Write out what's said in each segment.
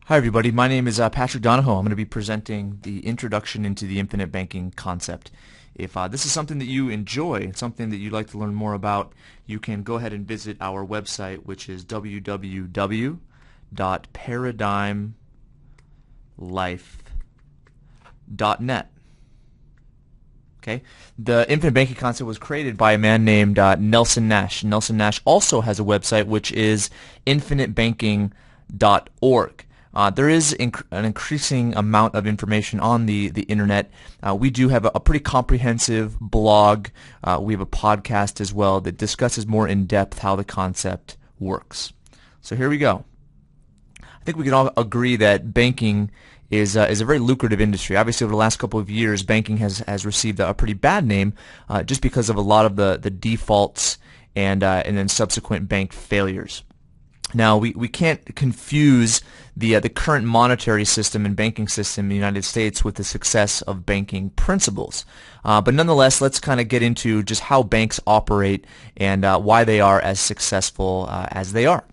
Hi everybody, my name is Patrick Donohoe. I'm going to be presenting the introduction into the infinite banking concept. If this is something that you enjoy, something that you'd like to learn more about, you can go ahead and visit our website, which is www.paradigmlife.net. Okay, the infinite banking concept was created by a man named Nelson Nash. Nelson Nash also has a website, which is infinitebanking.org. There is an increasing amount of information on the internet. We do have a pretty comprehensive blog. We have a podcast as well that discusses more in depth how the concept works. So here we go. I think we can all agree that banking is a very lucrative industry. Obviously, over the last couple of years, banking has received a pretty bad name just because of a lot of the defaults and then subsequent bank failures. Now, we can't confuse the current monetary system and banking system in the United States with the success of banking principles. But nonetheless, let's kind of get into just how banks operate and why they are as successful as they are.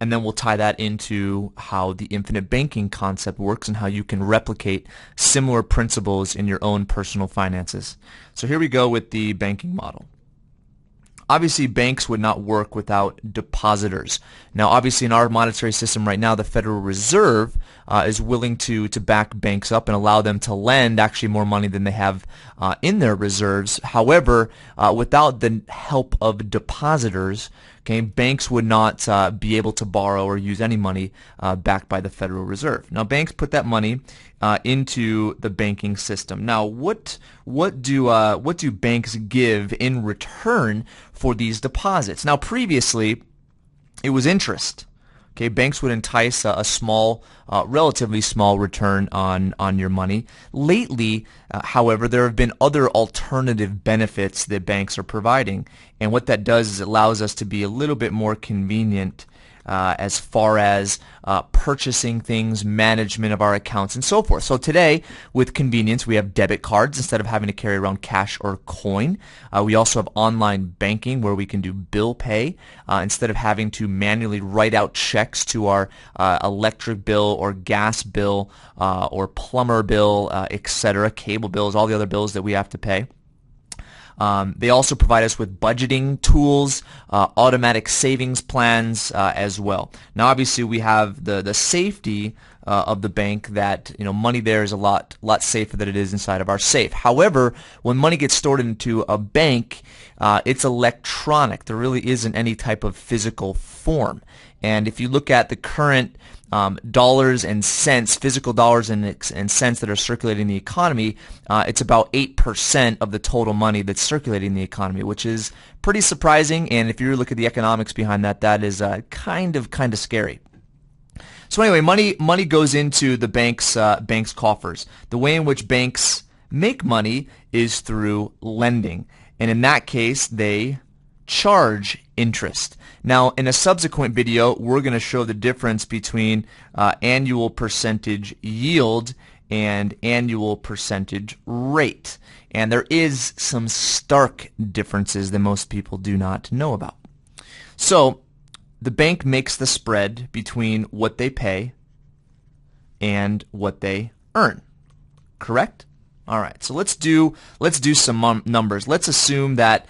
And then we'll tie that into how the infinite banking concept works and how you can replicate similar principles in your own personal finances. So here we go with the banking model. Obviously, banks would not work without depositors. Now, obviously, in our monetary system right now, the Federal Reserve is willing to back banks up and allow them to lend actually more money than they have in their reserves. However, without the help of depositors, okay, banks would not be able to borrow or use any money backed by the Federal Reserve. Now, banks put that money into the banking system. Now, what do banks give in return for these deposits? Now, previously, it was interest. Okay, banks would entice a small, relatively small return on your money. Lately, however, there have been other alternative benefits that banks are providing, and what that does is it allows us to be a little bit more convenient as far as purchasing things, management of our accounts, and so forth. So today, with convenience, we have debit cards instead of having to carry around cash or coin. We also have online banking where we can do bill pay instead of having to manually write out checks to our electric bill or gas bill or plumber bill, etc., cable bills, all the other bills that we have to pay. They also provide us with budgeting tools, automatic savings plans as well. Now, obviously, we have the safety of the bank that money there is a lot safer than it is inside of our safe. However, when money gets stored into a bank, it's electronic. There really isn't any type of physical form. And if you look at the current dollars and cents, physical dollars and cents that are circulating in the economy, it's about 8% of the total money that's circulating in the economy, which is pretty surprising. And if you look at the economics behind that, that is kind of scary. So anyway, money goes into the bank's coffers. The way in which banks make money is through lending, and in that case, they charge interest. Now, in a subsequent video, we're going to show the difference between annual percentage yield and annual percentage rate. And there is some stark differences that most people do not know about. So, the bank makes the spread between what they pay and what they earn. Correct? All right, so let's do some numbers. Let's assume that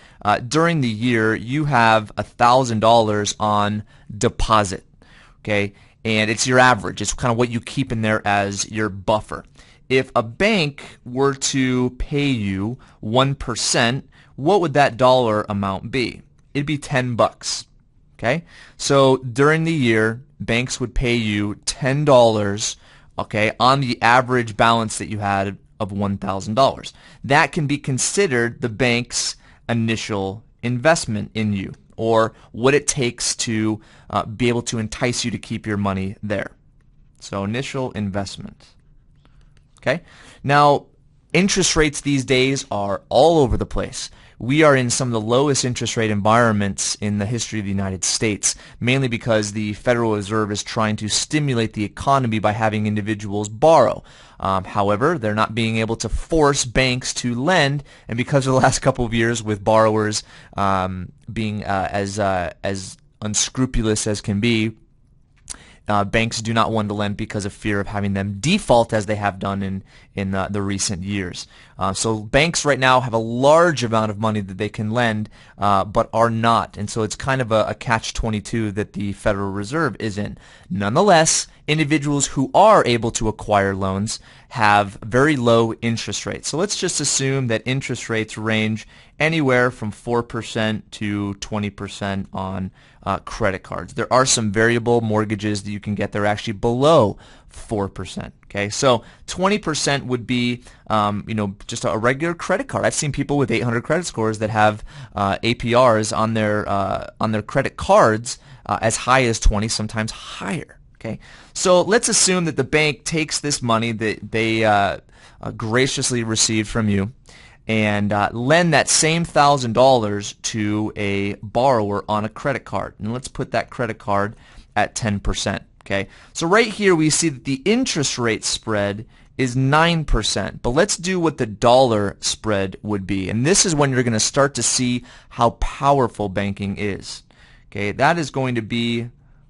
during the year you have $1,000 on deposit, okay, and it's your average. It's kind of what you keep in there as your buffer. If a bank were to pay you 1%, what would that dollar amount be? It'd be $10. Okay, so during the year, banks would pay you $10, okay, on the average balance that you had of $1,000. That can be considered the bank's initial investment in you, or what it takes to be able to entice you to keep your money there. So initial investment. Okay. Now, interest rates these days are all over the place. We are in some of the lowest interest rate environments in the history of the United States, mainly because the Federal Reserve is trying to stimulate the economy by having individuals borrow. However, they're not being able to force banks to lend, and because of the last couple of years with borrowers being as unscrupulous as can be, banks do not want to lend because of fear of having them default as they have done in the recent years. So banks right now have a large amount of money that they can lend, but are not. And so it's kind of a catch-22 that the Federal Reserve is in. Nonetheless, individuals who are able to acquire loans have very low interest rates. So let's just assume that interest rates range anywhere from 4% to 20% on credit cards. There are some variable mortgages that you can get that are actually below 4%. Okay, so 20% would be, just a regular credit card. I've seen people with 800 credit scores that have APRs on their credit cards as high as 20, sometimes higher. Okay, so let's assume that the bank takes this money that they graciously received from you and lend that same $1,000 to a borrower on a credit card. And let's put that credit card at 10%. Okay, so right here we see that the interest rate spread is 9%, but let's do what the dollar spread would be. And this is when you're going to start to see how powerful banking is. Okay, that is going to be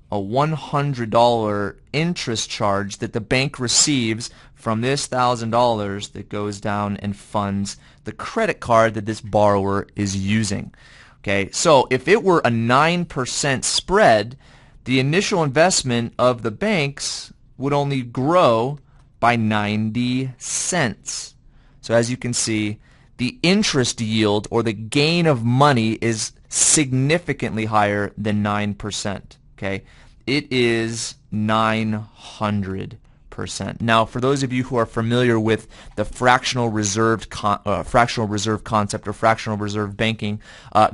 a $100 interest charge that the bank receives from this $1,000 that goes down and funds the credit card that this borrower is using. Okay, so if it were a 9% spread, the initial investment of the banks would only grow by 90 cents. So as you can see, the interest yield or the gain of money is significantly higher than 9%. Okay, it is 900%. Now, for those of you who are familiar with the fractional reserve concept or fractional reserve banking,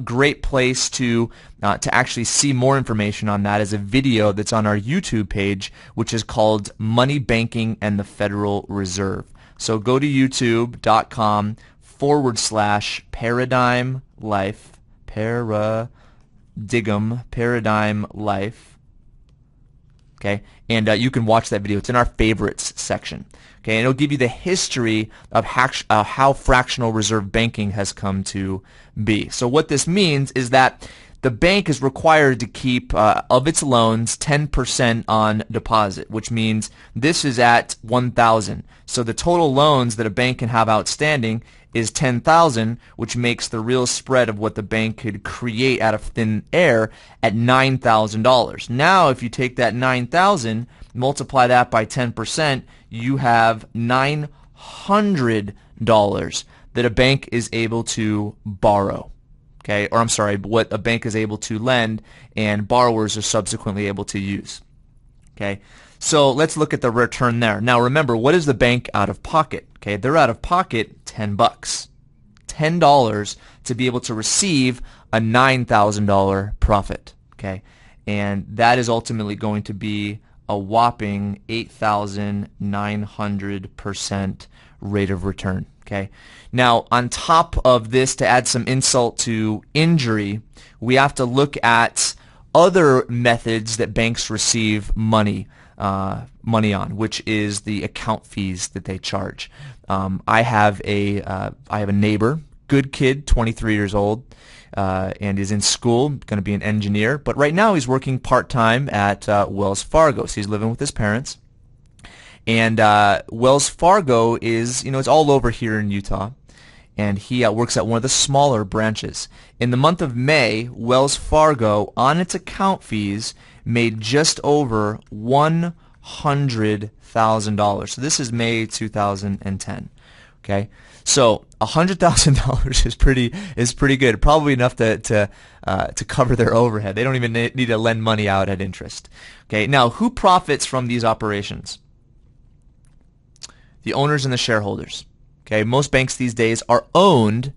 great place to actually see more information on that is a video that's on our YouTube page, which is called Money Banking and the Federal Reserve. So go to youtube.com/paradigm life, paradigm life. Okay, and you can watch that video. It's in our favorites section. Okay, and it'll give you the history of how fractional reserve banking has come to be. So what this means is that the bank is required to keep of its loans 10% on deposit, which means this is at 1,000. So the total loans that a bank can have outstanding is 10,000, which makes the real spread of what the bank could create out of thin air at $9,000. Now, if you take that 9,000, multiply that by 10%, you have $900 that a bank is able to borrow. Okay, or I'm sorry, what a bank is able to lend and borrowers are subsequently able to use. Okay, so let's look at the return there. Now remember, what is the bank out of pocket? Okay, they're out of pocket $10. $10 to be able to receive a $9,000 profit. Okay, and that is ultimately going to be a whopping 8,900% rate of return. Okay. Now, on top of this, to add some insult to injury, we have to look at other methods that banks receive money on, which is the account fees that they charge. I have a neighbor, good kid, 23 years old, and is in school, going to be an engineer. But right now, he's working part-time at Wells Fargo, so he's living with his parents. And Wells Fargo is, it's all over here in Utah, and he works at one of the smaller branches. In the month of May, Wells Fargo, on its account fees, made just over $100,000. So this is May 2010. Okay, so $100,000 is pretty good, probably enough to cover their overhead. They don't even need to lend money out at interest. Okay, now who profits from these operations? The owners and the shareholders. Okay, most banks these days are owned,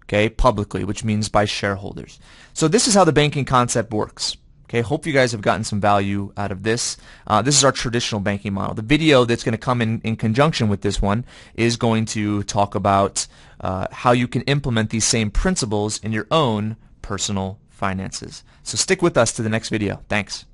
okay, publicly, which means by shareholders. So this is how the banking concept works. Okay, hope you guys have gotten some value out of this. This is our traditional banking model. The video that's going to come in conjunction with this one is going to talk about how you can implement these same principles in your own personal finances. So stick with us to the next video. Thanks.